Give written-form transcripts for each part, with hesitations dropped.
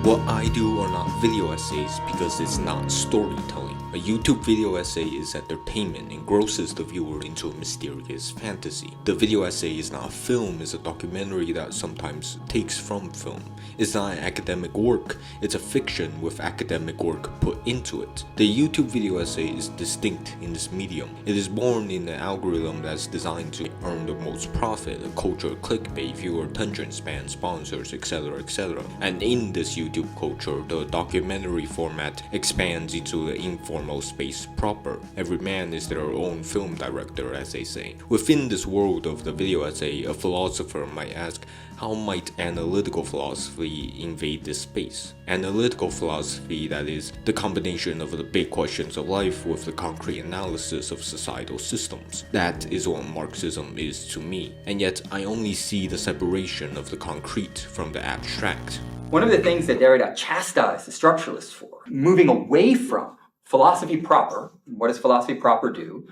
What I do are not video essays because it's not storytelling. A YouTube video essay is entertainment, engrosses the viewer into a mysterious fantasy. The video essay is not a film, it's a documentary that sometimes takes from film. It's not an academic work, it's a fiction with academic work put into it. The YouTube video essay is distinct in this medium. It is born in an algorithm that's designed to earn the most profit, a culture, clickbait, viewer attention span, sponsors, etc. etc. And in this YouTube culture, the documentary format expands into the informal space proper. Every man is their own film director, as they say. Within this world of the video essay, a philosopher might ask, how might analytical philosophy invade this space? Analytical philosophy, that is, the combination of the big questions of life with the concrete analysis of societal systems. That is what Marxism is to me, and yet I only see the separation of the concrete from the abstract. One of the things that Derrida chastised the structuralists for, moving away from philosophy proper. What does philosophy proper do?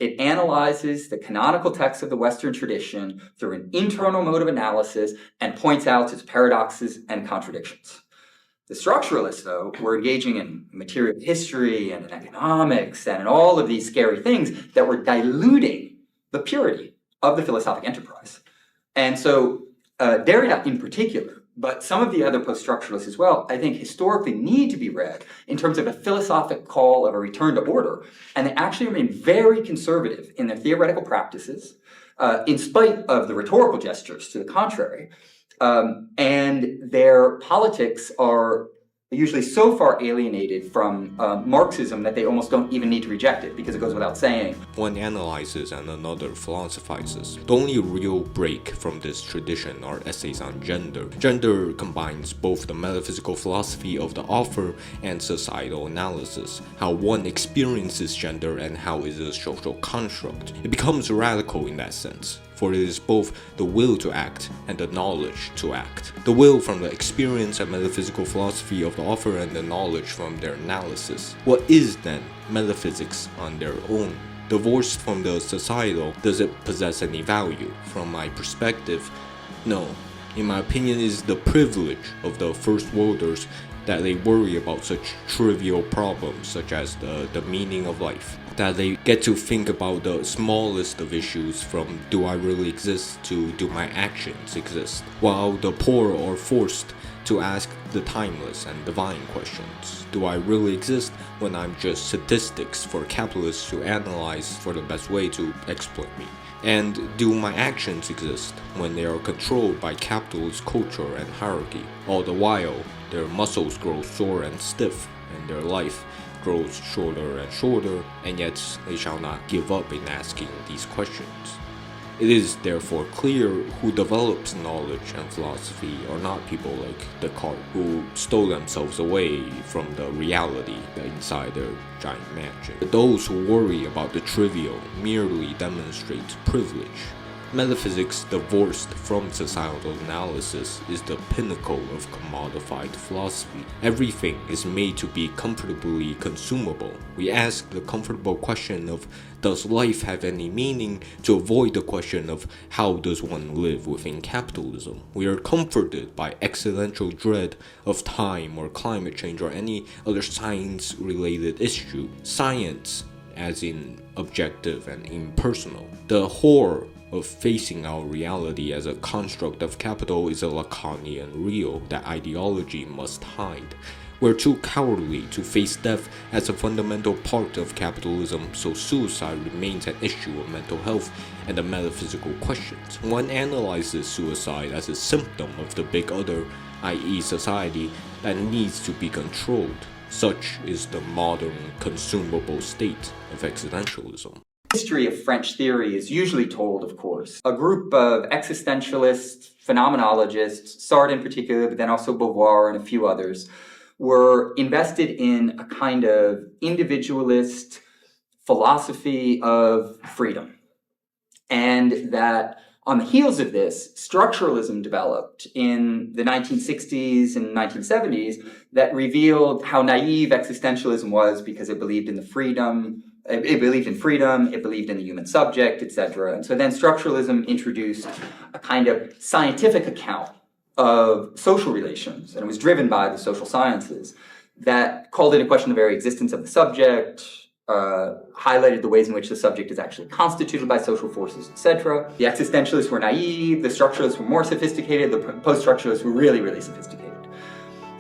It analyzes the canonical texts of the Western tradition through an internal mode of analysis and points out its paradoxes and contradictions. The structuralists, though, were engaging in material history and in economics and in all of these scary things that were diluting the purity of the philosophic enterprise. And so Derrida in particular, but some of the other post-structuralists as well, I think historically need to be read in terms of a philosophic call of a return to order. And they actually remain very conservative in their theoretical practices, in spite of the rhetorical gestures to the contrary. And their politics are usually so far alienated from Marxism that they almost don't even need to reject it, because it goes without saying. One analyzes and another philosophizes. The only real break from this tradition are essays on gender. Gender combines both the metaphysical philosophy of the author and societal analysis, how one experiences gender and how it is a social construct. It becomes radical in that sense, for it is both the will to act and the knowledge to act. The will from the experience and metaphysical philosophy of the author, and the knowledge from their analysis. What is then metaphysics on their own? Divorced from the societal, does it possess any value? From my perspective, no. In my opinion, it is the privilege of the first worlders that they worry about such trivial problems such as the meaning of life, that they get to think about the smallest of issues, from do I really exist to do my actions exist, while the poor are forced to ask the timeless and divine questions. Do I really exist when I'm just statistics for capitalists to analyze for the best way to exploit me? And do my actions exist when they are controlled by capitalist culture and hierarchy? All the while, their muscles grow sore and stiff, and their life grows shorter and shorter, and yet they shall not give up in asking these questions. It is therefore clear who develops knowledge and philosophy are not people like Descartes, who stole themselves away from the reality inside their giant mansion. Those who worry about the trivial merely demonstrate privilege. Metaphysics divorced from societal analysis is the pinnacle of commodified philosophy. Everything is made to be comfortably consumable. We ask the comfortable question of, does life have any meaning, to avoid the question of, how does one live within capitalism? We are comforted by existential dread of time or climate change or any other science-related issue. Science, as in objective and impersonal. The horror of facing our reality as a construct of capital is a Lacanian real that ideology must hide. We're too cowardly to face death as a fundamental part of capitalism, so suicide remains an issue of mental health and the metaphysical questions. One analyzes suicide as a symptom of the big other, i.e. society, that needs to be controlled. Such is the modern consumable state of existentialism. History of French theory is usually told, of course. A group of existentialists, phenomenologists, Shards in particular, but then also Beauvoir and a few others, were invested in a kind of individualist philosophy of freedom. And that on the heels of this, structuralism developed in the 1960s and 1970s that revealed how naive existentialism was, because it believed in freedom, it believed in the human subject, etc. And so then structuralism introduced a kind of scientific account of social relations, and it was driven by the social sciences, that called into question the very existence of the subject, highlighted the ways in which the subject is actually constituted by social forces, etc. The existentialists were naive, the structuralists were more sophisticated, the post-structuralists were really, really sophisticated.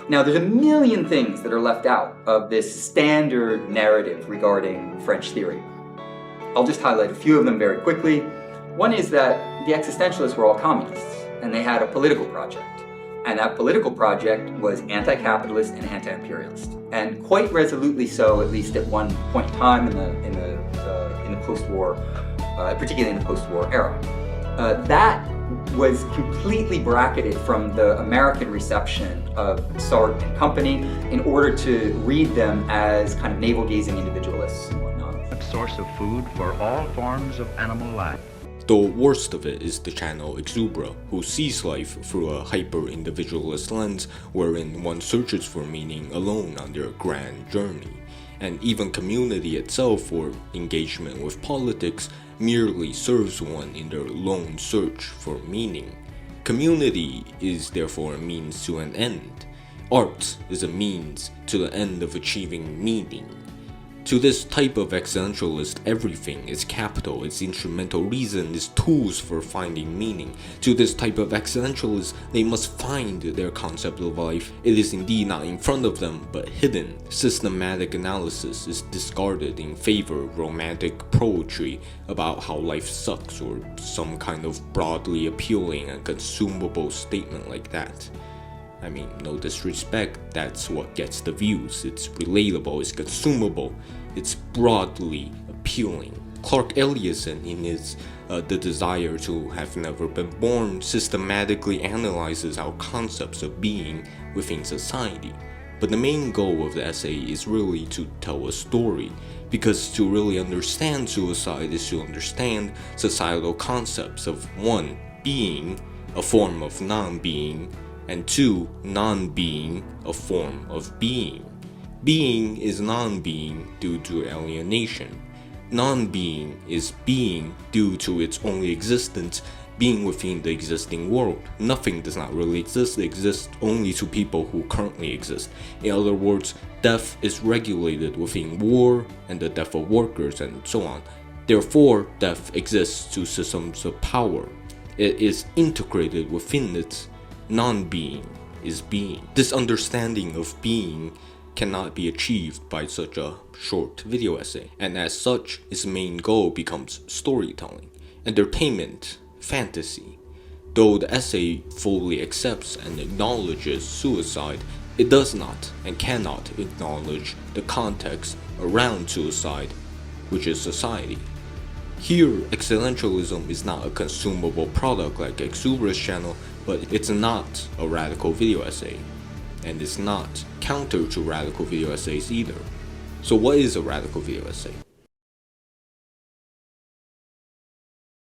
Now, there's a million things that are left out of this standard narrative regarding French theory. I'll just highlight a few of them very quickly. One is that the existentialists were all communists, and they had a political project. And that political project was anti-capitalist and anti-imperialist, and quite resolutely so, at least at one point in time in the post-war, particularly in the post-war era. That was completely bracketed from the American reception of Shards and company in order to read them as kind of navel-gazing individualists and whatnot. Source of food for all forms of animal life. The worst of it is the channel Exubera, who sees life through a hyper-individualist lens wherein one searches for meaning alone on their grand journey, and even community itself or engagement with politics merely serves one in their lone search for meaning. Community is therefore a means to an end. Art is a means to the end of achieving meaning. To this type of existentialist, everything is capital, its instrumental reason is tools for finding meaning. To this type of existentialist, they must find their concept of life. It is indeed not in front of them, but hidden. Systematic analysis is discarded in favor of romantic poetry about how life sucks, or some kind of broadly appealing and consumable statement like that. I mean, no disrespect, that's what gets the views. It's relatable, it's consumable, it's broadly appealing. Clark Eliasson, in his The Desire to Have Never Been Born, systematically analyzes our concepts of being within society. But the main goal of the essay is really to tell a story, because to really understand suicide is to understand societal concepts of 1. Being, a form of non-being, and 2. Non-being, a form of being. Being is non-being due to alienation. Non-being is being due to its only existence being within the existing world. Nothing does not really exist, it exists only to people who currently exist. In other words, death is regulated within war and the death of workers and so on. Therefore, death exists to systems of power. It is integrated within its non-being is being. This understanding of being cannot be achieved by such a short video essay, and as such, its main goal becomes storytelling, entertainment, fantasy. Though the essay fully accepts and acknowledges suicide, it does not and cannot acknowledge the context around suicide, which is society. Here, existentialism is not a consumable product like Exubera's channel, but it's not a radical video essay, and it's not counter to radical video essays either. So what is a radical video essay?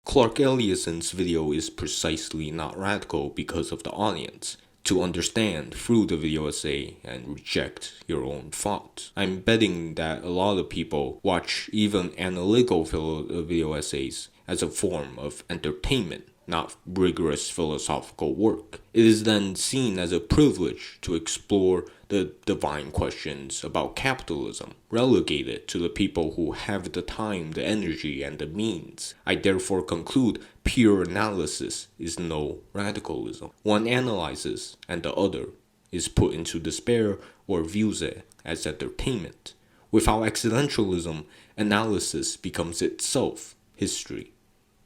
Clark Eliasson's video is precisely not radical because of the audience. To understand through the video essay and reject your own thoughts. I'm betting that a lot of people watch even analytical video essays as a form of entertainment, not rigorous philosophical work. It is then seen as a privilege to explore the divine questions about capitalism, relegated to the people who have the time, the energy, and the means. I therefore conclude pure analysis is no radicalism. One analyzes, and the other is put into despair or views it as entertainment. Without existentialism, analysis becomes itself history.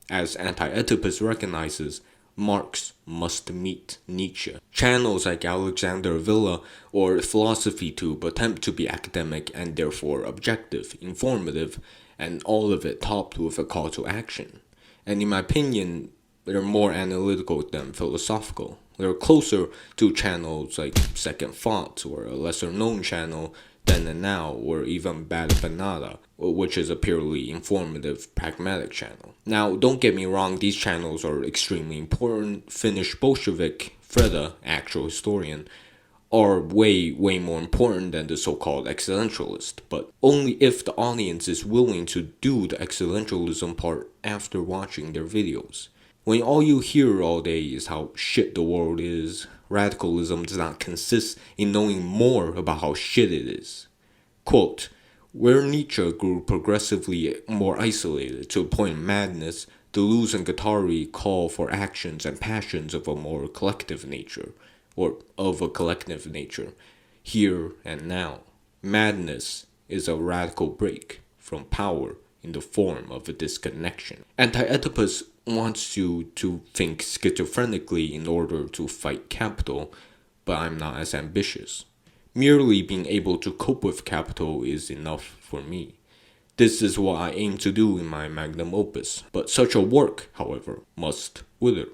As Anti-Oedipus recognizes, Marx must meet Nietzsche. Channels like Alexander Villa or PhilosophyTube attempt to be academic and therefore objective, informative, and all of it topped with a call to action. And in my opinion, they're more analytical than philosophical. They're closer to channels like Second Thoughts or a lesser known channel, Then and Now, or even Bad Banada, which is a purely informative, pragmatic channel. Now, don't get me wrong, these channels are extremely important. Finnish Bolshevik, Freda, actual historian, are way more important than the so-called existentialist, but only if the audience is willing to do the existentialism part after watching their videos. When all you hear all day is how shit the world is, radicalism does not consist in knowing more about how shit it is. Quote, where Nietzsche grew progressively more isolated to a point of madness, Deleuze and Guattari call for actions and passions of a more collective nature, or of a collective nature, here and now. Madness is a radical break from power in the form of a disconnection. Anti-Oedipus wants you to think schizophrenically in order to fight capital, but I'm not as ambitious. Merely being able to cope with capital is enough for me. This is what I aim to do in my magnum opus, but such a work, however, must wither.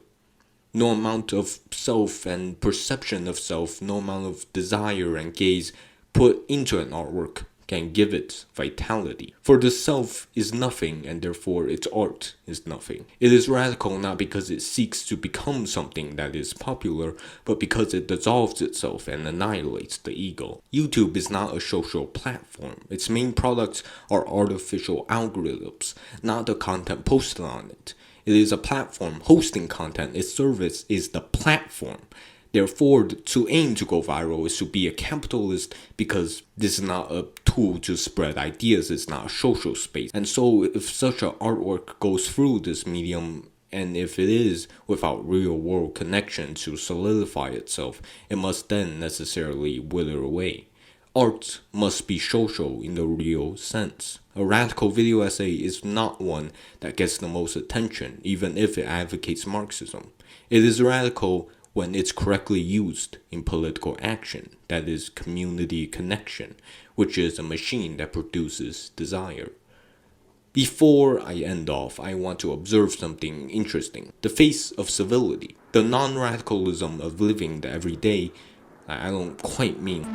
No amount of self and perception of self, no amount of desire and gaze put into an artwork can give it vitality. For the self is nothing, and therefore its art is nothing. It is radical not because it seeks to become something that is popular, but because it dissolves itself and annihilates the ego. YouTube is not a social platform. Its main products are artificial algorithms, not the content posted on it. It is a platform hosting content. Its service is the platform. Therefore, to aim to go viral is to be a capitalist, because this is not a tool to spread ideas, it's not a social space. And so if such an artwork goes through this medium, and if it is without real world connection to solidify itself, it must then necessarily wither away. Art must be social in the real sense. A radical video essay is not one that gets the most attention, even if it advocates Marxism. It is radical when it's correctly used in political action, that is community connection, which is a machine that produces desire. Before I end off, I want to observe something interesting. The face of civility, the non-radicalism of living the everyday. I don't quite mean.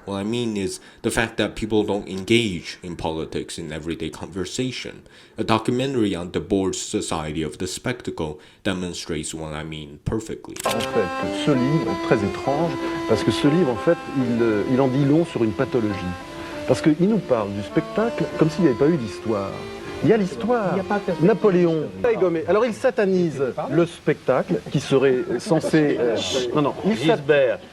What I mean is the fact that people don't engage in politics in everyday conversation. A documentary on the Board's Society of the Spectacle demonstrates what I mean perfectly. En fait, ce livre est très étrange parce que ce livre, en fait, il en dit long sur une pathologie. Parce qu'il nous parle du spectacle comme s'il n'y avait pas eu d'histoire. Il y a l'histoire. Napoléon. Alors il satanise le spectacle qui serait censé...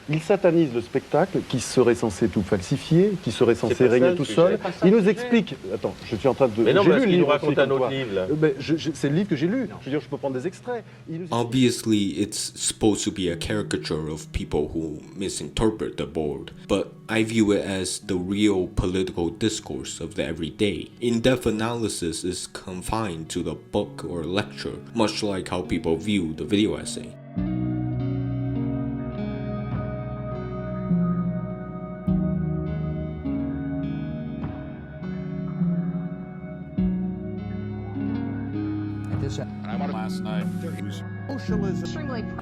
il satanise le spectacle qui serait censé tout falsifier, qui serait censé régner tout seul. Il nous explique... Attends, je suis en train de... Mais non, j'ai parce lu le qu'il nous livre raconte un autre livre, là. C'est le livre que j'ai lu. Je veux dire, je peux prendre des extraits. Obviously, it's supposed to be a caricature of people who misinterpret the board, but I view it as the real political discourse of the everyday. In-depth analysis is confined to the book or lecture, much like how people view the video essay.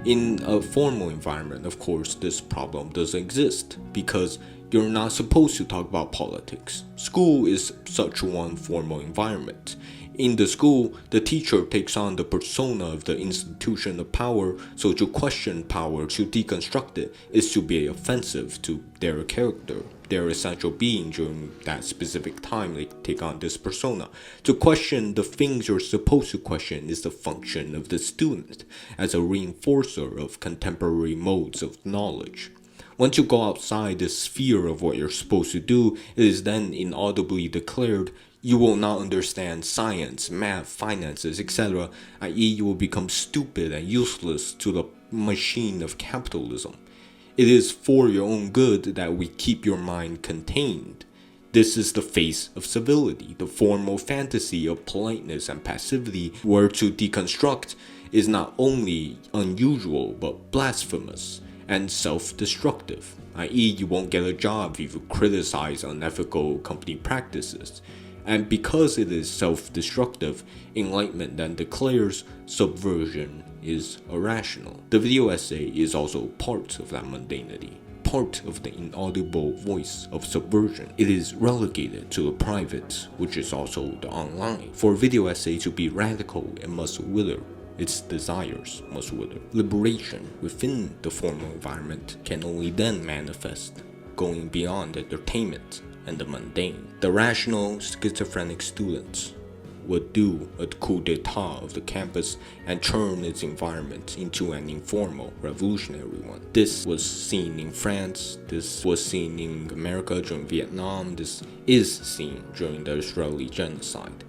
In a formal environment, of course, this problem doesn't exist because you're not supposed to talk about politics. School is such one formal environment. In the school, the teacher takes on the persona of the institution of power, so to question power, to deconstruct it, is to be offensive to their character, their essential being during that specific time they take on this persona. To question the things you're supposed to question is the function of the student, as a reinforcer of contemporary modes of knowledge. Once you go outside the sphere of what you're supposed to do, it is then inaudibly declared you will not understand science, math, finances, etc., i.e. you will become stupid and useless to the machine of capitalism. It is for your own good that we keep your mind contained. This is the face of civility, the formal fantasy of politeness and passivity, where to deconstruct is not only unusual but blasphemous and self-destructive, i.e. you won't get a job if you criticize unethical company practices. And because it is self-destructive, enlightenment then declares subversion is irrational. The video essay is also part of that mundanity, part of the inaudible voice of subversion. It is relegated to the private, which is also the online. For a video essay to be radical, it must wither. Its desires must wither. Liberation within the formal environment can only then manifest, going beyond entertainment and the mundane. The rational schizophrenic students would do a coup d'etat of the campus and turn its environment into an informal, revolutionary one. This was seen in France, this was seen in America during Vietnam, this is seen during the Israeli genocide.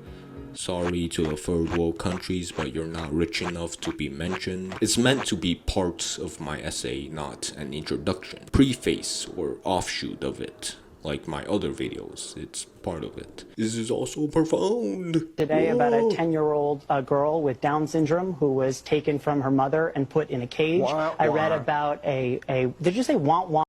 Sorry to the third world countries, but you're not rich enough to be mentioned. It's meant to be part of my essay, not an introduction, preface, or offshoot of it. Like my other videos, it's part of it. This is also profound. Today about a 10-year-old girl with Down syndrome who was taken from her mother and put in a cage. I read about did you say want?